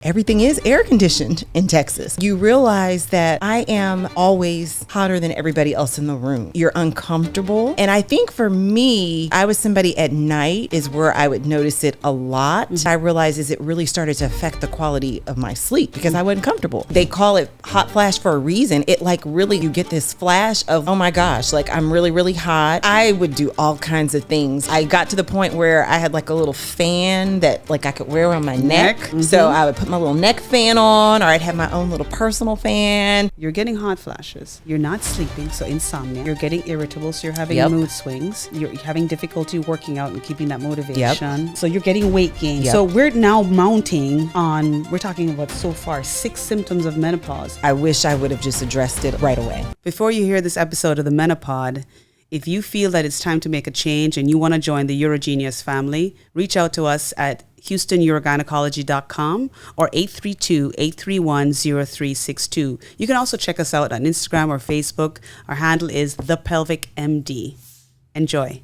Everything is air conditioned in Texas. You realize that I am always hotter than everybody else in the room. You're uncomfortable. And I think for me, I was somebody at night is where I would notice it a lot. I realized is it really started to affect the quality of my sleep because I wasn't comfortable. They call it hot flash for a reason. It like really, you get this flash of, oh my gosh, like I'm really, really hot. I would do all kinds of things. I got to the point where I had like a little fan that like I could wear around my neck. So I would put my little neck fan on, or I'd have my own little personal fan. You're getting hot flashes. You're not sleeping, so insomnia. You're getting irritable, so you're having mood swings. You're having difficulty working out and keeping that motivation. So you're getting weight gain. So we're now mounting on, we're talking about so far 6 symptoms of menopause. I wish I would have just addressed it right away. Before you hear this episode of the Menopod, if you feel that it's time to make a change and you want to join the Urogenius family, reach out to us at HoustonUrogynecology.com or 832-831-0362. You can also check us out on Instagram or Facebook. Our handle is The Pelvic MD. Enjoy.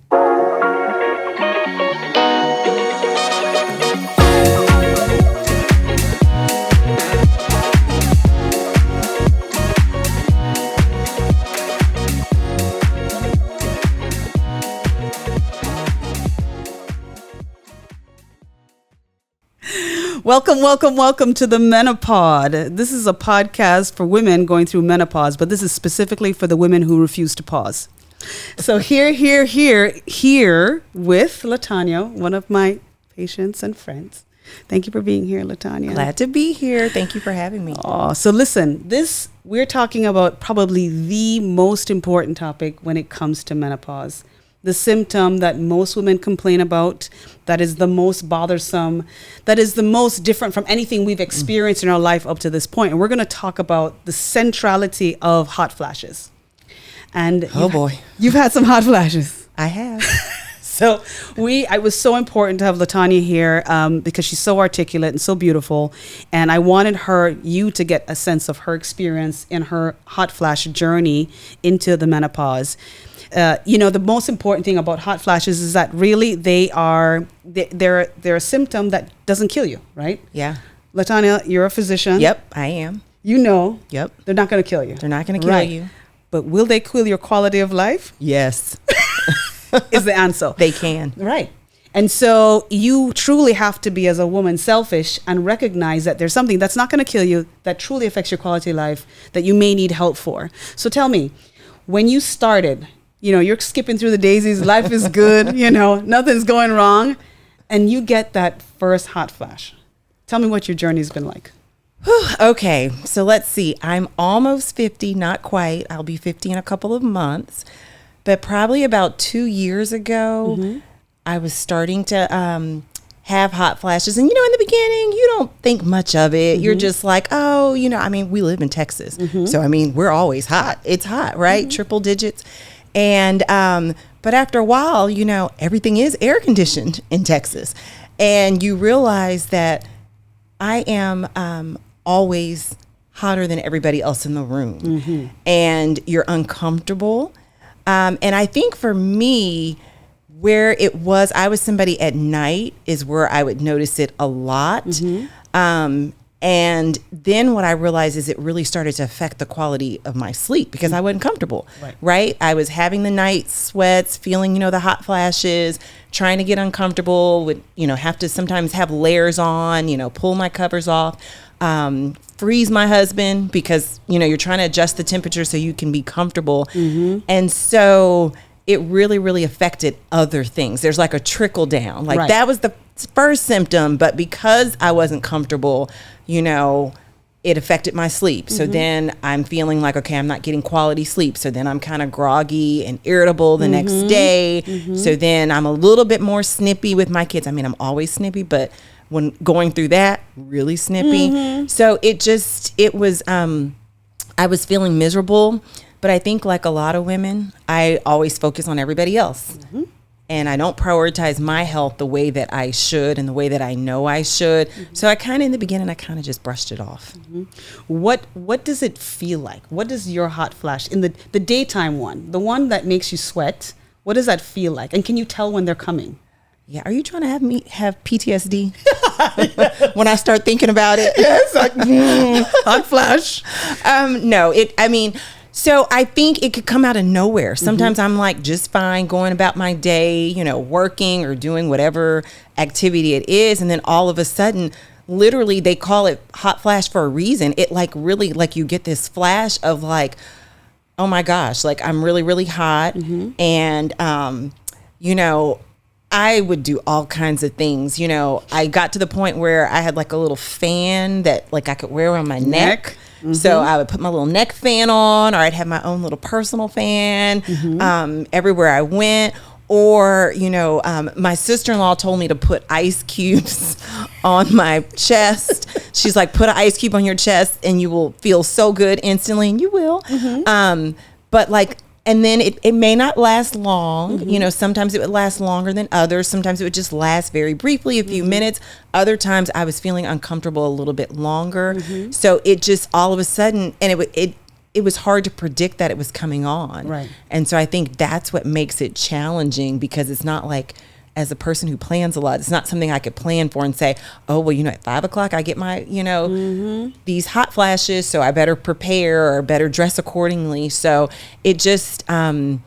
Welcome to the Menopod. This is a podcast for women going through menopause, but this is specifically for the women who refuse to pause. So here with Latonya, one of my patients and friends. Thank you for being here, Latonya. Glad to be here. Thank you for having me. Oh, so listen, we're talking about probably the most important topic when it comes to menopause. The symptom that most women complain about, that is the most bothersome, that is the most different from anything we've experienced in our life up to this point. And we're going to talk about the centrality of hot flashes. And you've had some hot flashes. I have. So it was so important to have Latonya here because she's so articulate and so beautiful. And I wanted you to get a sense of her experience in her hot flash journey into the menopause. The most important thing about hot flashes is that really they're a symptom that doesn't kill you, right? Yeah. Latonya, you're a physician. Yep, I am. Yep. They're not going to kill you. They're not going to kill you. But will they kill your quality of life? Yes. Is the answer. They can. Right. And so you truly have to be, as a woman, selfish and recognize that there's something that's not going to kill you, that truly affects your quality of life, that you may need help for. So tell me, when you started, you're skipping through the daisies, life is good, nothing's going wrong, and you get that first hot flash. Tell me what your journey's been like. Okay, so let's see. I'm almost 50, not quite. I'll be 50 in a couple of months. But probably about 2 years ago, I was starting to have hot flashes. And, in the beginning, you don't think much of it. You're just like, we live in Texas. So, we're always hot. It's hot, right? Triple digits. And, but after a while, everything is air conditioned in Texas. And you realize that I am always hotter than everybody else in the room. And you're uncomfortable. And I think for me, where it was, I was somebody at night is where I would notice it a lot. And then what I realized is it really started to affect the quality of my sleep because I wasn't comfortable, right? I was having the night sweats, feeling, the hot flashes, trying to get uncomfortable, would, have to sometimes have layers on, pull my covers off, freeze my husband because, you're trying to adjust the temperature so you can be comfortable. And so it really, really affected other things. There's like a trickle-down. That was the first symptom, but because I wasn't comfortable, it affected my sleep. So then I'm feeling like, okay, I'm not getting quality sleep. So then I'm kind of groggy and irritable the next day. So then I'm a little bit more snippy with my kids. I'm always snippy, but when going through that, really snippy. So it was, I was feeling miserable. But I think like a lot of women, I always focus on everybody else. And I don't prioritize my health the way that I should and the way that I know I should. So in the beginning, I kind of just brushed it off. What does it feel like? What does your hot flash in the daytime one, the one that makes you sweat, what does that feel like? And can you tell when they're coming? Yeah. Are you trying to have me have PTSD when I start thinking about it? Yes, like hot flash. No, so I think it could come out of nowhere. Sometimes I'm like just fine going about my day, working or doing whatever activity it is. And then all of a sudden, literally they call it hot flash for a reason. It like really like you get this flash of like, oh my gosh, like I'm really, really hot. And, I would do all kinds of things. I got to the point where I had like a little fan that like I could wear around my neck. So I would put my little neck fan on, or I'd have my own little personal fan everywhere I went. Or, my sister-in-law told me to put ice cubes on my chest. She's like, put an ice cube on your chest and you will feel so good instantly. And you will. But like, and then it may not last long. Sometimes it would last longer than others. Sometimes it would just last very briefly, a few minutes. Other times I was feeling uncomfortable a little bit longer. So it just all of a sudden, and it was hard to predict that it was coming on. Right. And so I think that's what makes it challenging, because it's not like, as a person who plans a lot, it's not something I could plan for and say, oh, well, at 5 o'clock I get my, these hot flashes, so I better prepare or better dress accordingly. So it just, it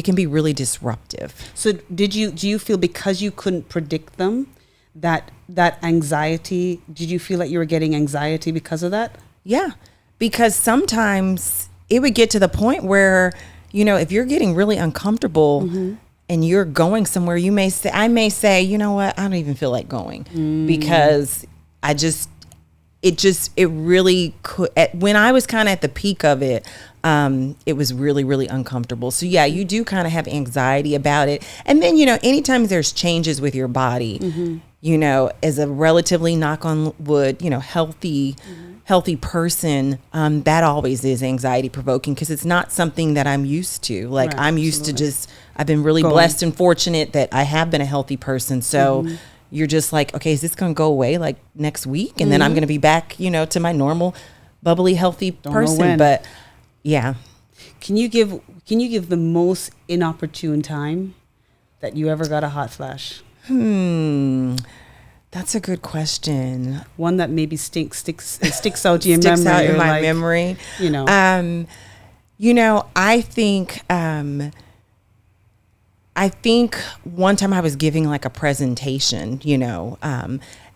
can be really disruptive. So do you feel, because you couldn't predict them, that anxiety, did you feel like you were getting anxiety because of that? Yeah, because sometimes it would get to the point where, if you're getting really uncomfortable and you're going somewhere, I may say, you know what, I don't even feel like going, because it really could, when I was kind of at the peak of it, it was really, really uncomfortable. So yeah, you do kind of have anxiety about it. And then, anytime there's changes with your body, as a relatively, knock on wood, healthy person, that always is anxiety provoking, because it's not something that I'm used to. Like, right, I'm used to just, I've been really blessed and fortunate that I have been a healthy person. So you're just like, okay, is this going to go away like next week? And then I'm going to be back, to my normal, bubbly, healthy person. But yeah. Can you give the most inopportune time that you ever got a hot flash? That's a good question. One that maybe sticks out to your sticks memory. Out in my memory. I think one time I was giving like a presentation,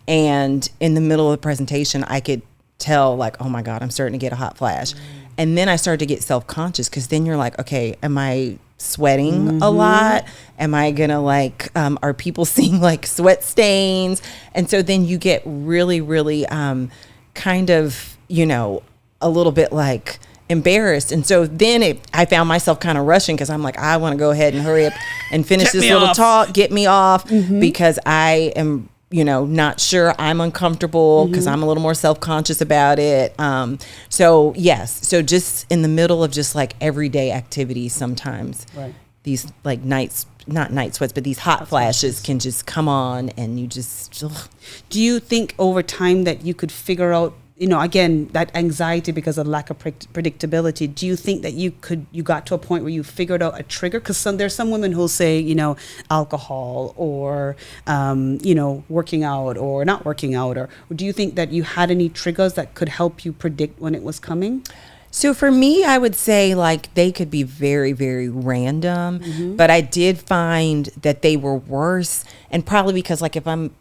and in the middle of the presentation, I could tell like, oh my God, I'm starting to get a hot flash. And then I started to get self-conscious, because then you're like, okay, am I sweating a lot? Am I gonna like, are people seeing like sweat stains? And so then you get really, really kind of, a little bit like embarrassed. And so then I found myself kind of rushing, because I'm like, I want to go ahead and hurry up and finish this little talk, get me off, because I am, not sure, I'm uncomfortable, because I'm a little more self-conscious about it. So yes, so just in the middle of just like everyday activities, sometimes these like not night sweats, but these hot flashes can just come on, and you just, ugh. Do you think over time that you could figure out, again, that anxiety because of lack of predictability, do you think that you got to a point where you figured out a trigger? Because there's some women who'll say, alcohol, or, working out or not working out, or do you think that you had any triggers that could help you predict when it was coming? So for me, I would say like they could be very, very random, but I did find that they were worse, and probably because like if I'm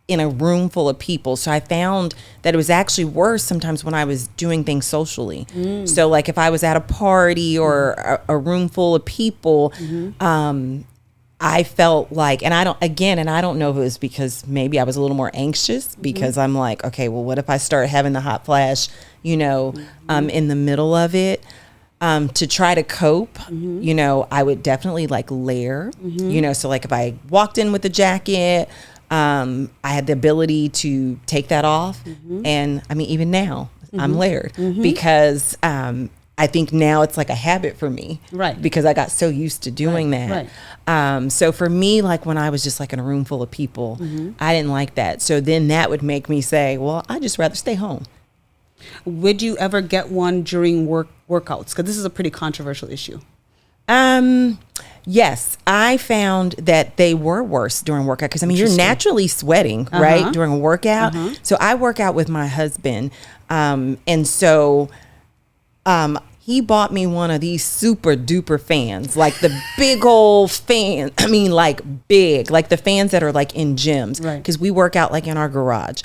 in a room full of people. So I found that it was actually worse sometimes when I was doing things socially. So like if I was at a party or a room full of people, I felt like, and I don't know if it was because maybe I was a little more anxious, because I'm like, okay, well, what if I start having the hot flash, in the middle of it? To try to cope, I would definitely like layer, so like if I walked in with a jacket, I had the ability to take that off. And I mean, even now I'm layered, because I think now it's like a habit for me, right? Because I got so used to doing that. So for me, like when I was just like in a room full of people, I didn't like that. So then that would make me say, well, I'd just rather stay home. Would you ever get one during workouts? Because this is a pretty controversial issue. Yes, I found that they were worse during workout because I mean you're naturally sweating, right, during a workout. So I work out with my husband, and so he bought me one of these super duper fans, like the big old fan. I mean, like big, like the fans that are like in gyms, because we work out like in our garage.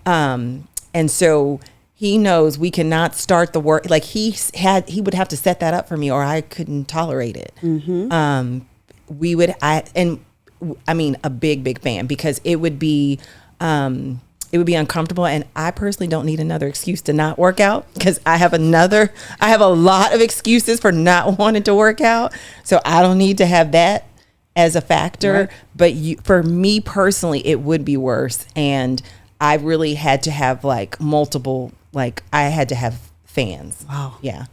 And so he knows we cannot start the work. Like he would have to set that up for me or I couldn't tolerate it. I mean, a big fan because it would be uncomfortable. And I personally don't need another excuse to not work out because I have a lot of excuses for not wanting to work out. So I don't need to have that as a factor, but for me personally, it would be worse. And I really had to have like multiple, like I had to have fans. Wow. Yeah.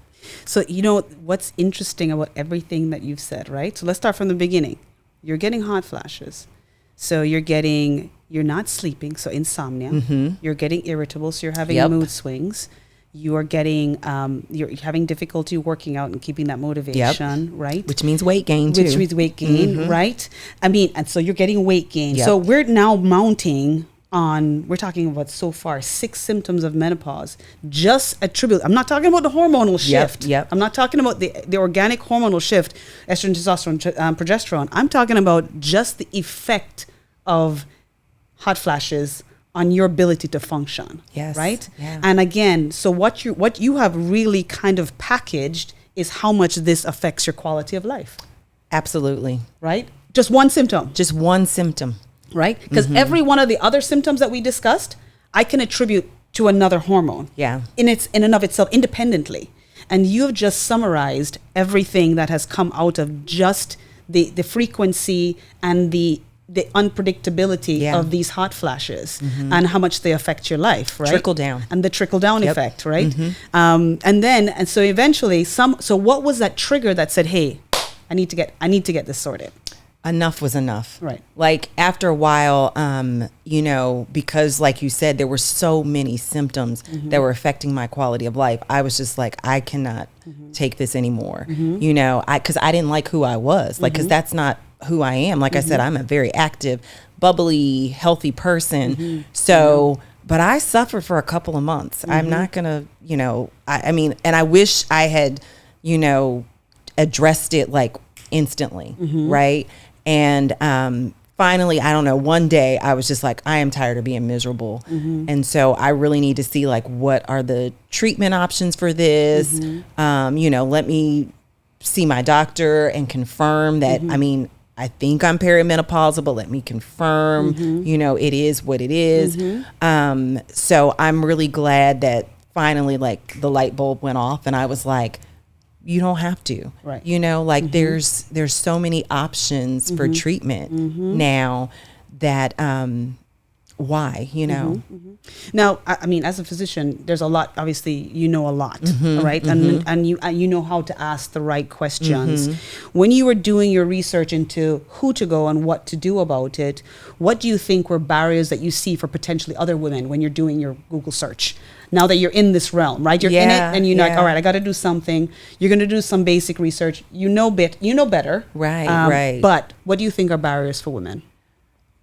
So, you know, what's interesting about everything that you've said, right? So let's start from the beginning. You're getting hot flashes. So you're not sleeping. So insomnia, you're getting irritable. So you're having mood swings. You are getting, you're having difficulty working out and keeping that motivation, right? Which means weight gain too. Which means weight gain, right? I mean, and so you're getting weight gain. So we're now mounting on, we're talking about so far 6 symptoms of menopause, just attribute. I'm not talking about the hormonal shift. I'm not talking about the organic hormonal shift, estrogen, testosterone, progesterone. I'm talking about just the effect of hot flashes on your ability to function. Yes. Right? Yeah. And again, so what you have really kind of packaged is how much this affects your quality of life. Absolutely. Right? Just one symptom. Just one symptom. Right? Because every one of the other symptoms that we discussed, I can attribute to another hormone. Yeah. In and of itself, independently. And you've just summarized everything that has come out of just the frequency and the unpredictability of these hot flashes and how much they affect your life, right? Trickle down. And the trickle down effect, right? And so eventually so what was that trigger that said, hey, I need to get this sorted? Enough was enough. Right. Like after a while, you know, because like you said, there were so many symptoms that were affecting my quality of life. I was just like, I cannot take this anymore. You know, because I didn't like who I was, like, because that's not who I am. Like I said, I'm a very active, bubbly, healthy person. So, but I suffered for a couple of months. I'm not gonna, you know, I mean, and I wish I had, you know, addressed it like instantly, right? And finally, I don't know, one day I was just like, I am tired of being miserable. And so I really need to see like, what are the treatment options for this? You know, let me see my doctor and confirm that, I mean, I think I'm perimenopausal, but let me confirm, you know, it is what it is. So I'm really glad that finally like the light bulb went off and I was like, you don't have to, right? You know, like there's so many options for treatment now that, why, you know? Now, I mean, as a physician, there's a lot, obviously, you know, a lot, right? And you know how to ask the right questions. When you were doing your research into who to go and what to do about it, what do you think were barriers that you see for potentially other women when you're doing your Google search? Now that you're in this realm, right? You're in it and you're like, all right, I got to do something. You're going to do some basic research. You know better. Right, right. But what do you think are barriers for women?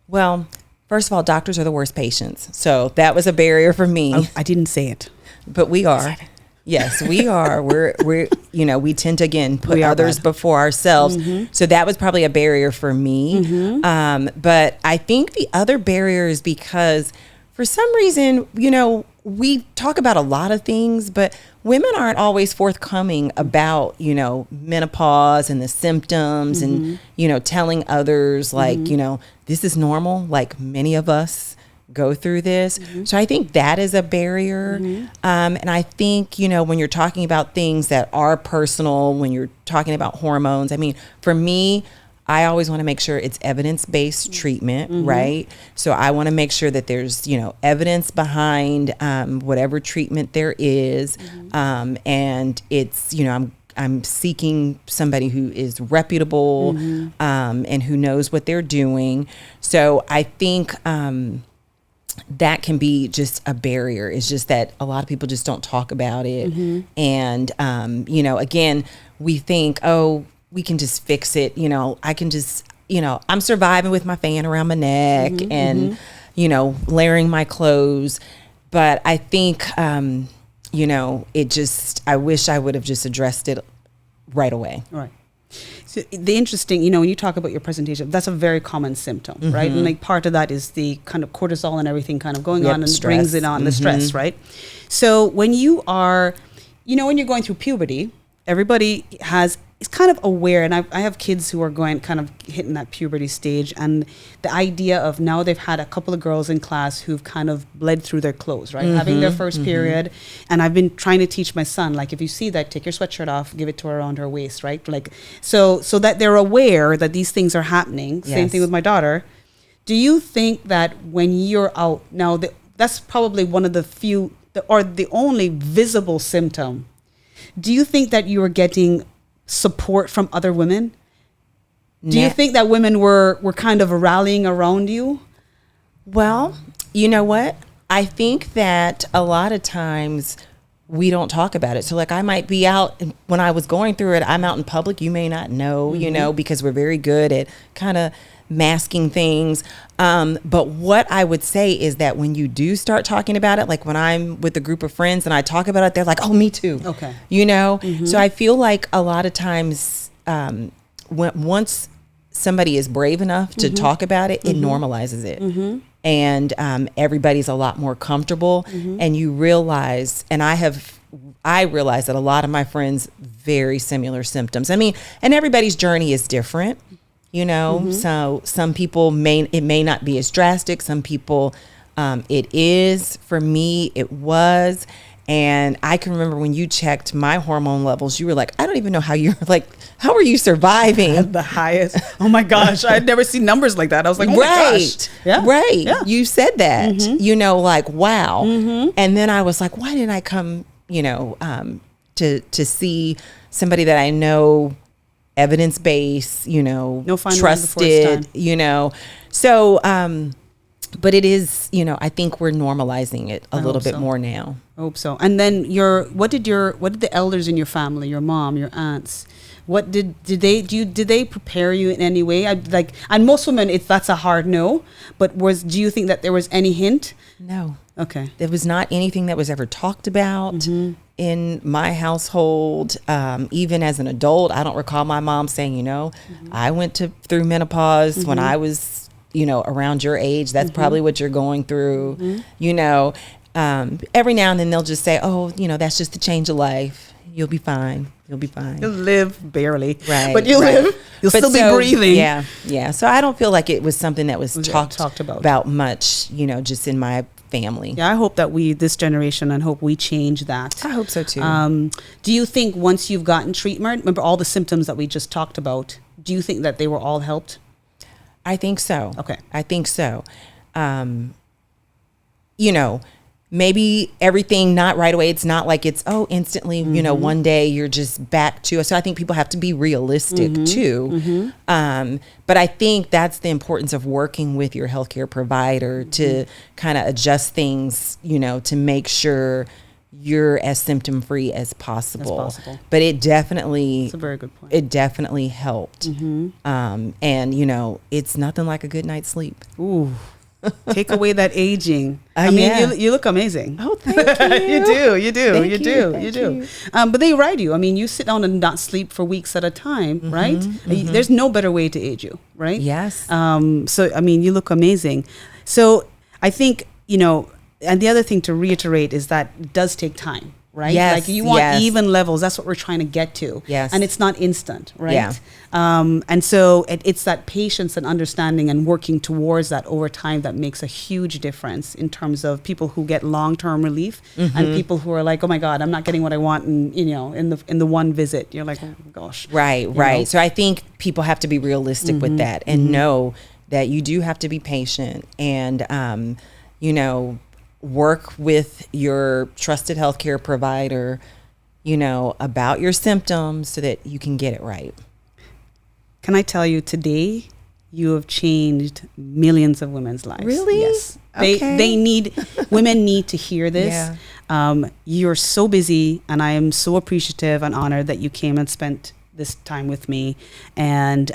Well, first of all, doctors are the worst patients. So that was a barrier for me. Oh, I didn't say it. But we are. Yes, we are. We're you know, we tend to, again, put others before ourselves. So that was probably a barrier for me. But I think the other barrier is because for some reason, you know, we talk about a lot of things, but women aren't always forthcoming about, you know, menopause and the symptoms and, you know, telling others like, you know, this is normal. Like many of us go through this. So I think that is a barrier. And I think, you know, when you're talking about things that are personal, when you're talking about hormones, I mean, for me, I always want to make sure it's evidence-based treatment, right? So I want to make sure that there's, you know, evidence behind whatever treatment there is. And it's, you know, I'm seeking somebody who is reputable and who knows what they're doing. So I think that can be just a barrier. It's just that a lot of people just don't talk about it. And, you know, again, we think, oh, we can just fix it. You know, I can just, you know, I'm surviving with my fan around my neck and, you know, layering my clothes. But I think, you know, I wish I would have just addressed it right away. Right. So the interesting, you know, when you talk about your presentation, that's a very common symptom, right? And like part of that is the kind of cortisol and everything kind of going on and stress. brings it on, the stress, right? So when you are, you know, when you're going through puberty, everybody is kind of aware, and I have kids who are going kind of hitting that puberty stage, and the idea of now they've had a couple of girls in class who've kind of bled through their clothes, right? Having their first period, and I've been trying to teach my son, like, if you see that, take your sweatshirt off, give it to her around her waist, right? Like, so that they're aware that these things are happening. Same thing with my daughter. Do you think that when you're out now, that's probably one of the few, or the only visible symptom? Do you think that you are getting support from other women? Do you think that women were kind of rallying around you? Well, you know what? I think that a lot of times we don't talk about it. So like I might be out, and when I was going through it, I'm out in public. You may not know, you know, because we're very good at kind of masking things. But what I would say is that when you do start talking about it, like when I'm with a group of friends and I talk about it, they're like, oh, me too. Okay. You know? So I feel like a lot of times once somebody is brave enough to talk about it, it normalizes it. And everybody's a lot more comfortable. And you realize, and I realize that a lot of my friends, very similar symptoms. I mean, and everybody's journey is different. You know, so some people it may not be as drastic. Some people, it is. For me, it was. And I can remember when you checked my hormone levels, you were like, I don't even know how how are you surviving? The highest. Oh my gosh. I'd never seen numbers like that. I was like, oh my gosh. Yeah. Right. Yeah. You said that, you know, like, wow. And then I was like, why didn't I come, you know, to see somebody that I know, evidence-based, you know, trusted, you know. So, but it is, you know, I think we're normalizing it a little bit more now. I hope so. And then what did the elders in your family, your mom, your aunts, what did they prepare you in any way? And most women, that's a hard no, but do you think that there was any hint? No. Okay. There was not anything that was ever talked about in my household. Even as an adult, I don't recall my mom saying, you know, I went through menopause when I was, you know, around your age. That's probably what you're going through, you know. Every now and then they'll just say, oh, you know, that's just the change of life. You'll be fine. You'll be fine. You'll live barely. Right. But you'll live. You'll still be breathing. Yeah. Yeah. So I don't feel like it was something that was talked about much, you know, just in my family. Yeah, I hope that this generation, and hope we change that. I hope so too. Do you think once you've gotten treatment, remember all the symptoms that we just talked about, do you think that they were all helped? I think so. Okay. I think so. You know, maybe everything not right away. It's not like it's, instantly, you know, one day you're just back to. So I think people have to be realistic too. But I think that's the importance of working with your healthcare provider to kind of adjust things, you know, to make sure you're as symptom free as possible. But it definitely, that's a very good point. It definitely helped. And you know, it's nothing like a good night's sleep. Ooh. Take away that aging. I mean, you look amazing. Oh, thank you. you do. But they ride you. I mean, you sit down and not sleep for weeks at a time, right? There's no better way to age you, right? Yes. So, I mean, you look amazing. So I think, you know, and the other thing to reiterate is that it does take time, right? Yes. Like you want even levels. That's what we're trying to get to. Yes. And it's not instant, right? Yeah. And so it's that patience and understanding and working towards that over time that makes a huge difference in terms of people who get long-term relief and people who are like, oh my God, I'm not getting what I want. And, you know, in the one visit, you're like, oh gosh. Right. Know? So I think people have to be realistic with that and know that you do have to be patient and, you know, work with your trusted healthcare provider, you know, about your symptoms so that you can get it right. Can I tell you, today you have changed millions of women's lives. Really? Yes. Okay. Women need to hear this. Yeah. You're so busy, and I am so appreciative and honored that you came and spent this time with me, and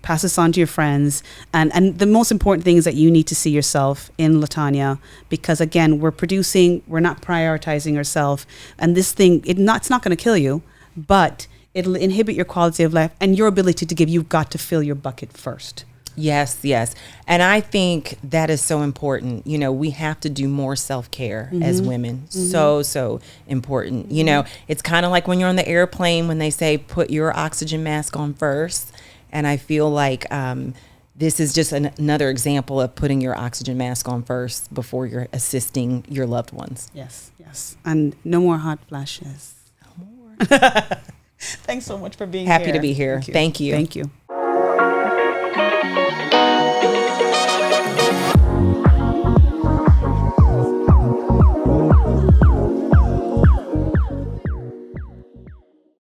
pass this on to your friends. And the most important thing is that you need to see yourself in Latonya, because again, we're not prioritizing ourselves. And this thing, it's not going to kill you, but it'll inhibit your quality of life and your ability to give. You've got to fill your bucket first. Yes, yes. And I think that is so important. You know, we have to do more self-care as women. So important. You know, it's kind of like when you're on the airplane when they say put your oxygen mask on first. And I feel like this is just another example of putting your oxygen mask on first before you're assisting your loved ones. Yes, yes. And no more hot flashes. No more. Thanks so much for being Happy here. to be here. Thank you. Thank you.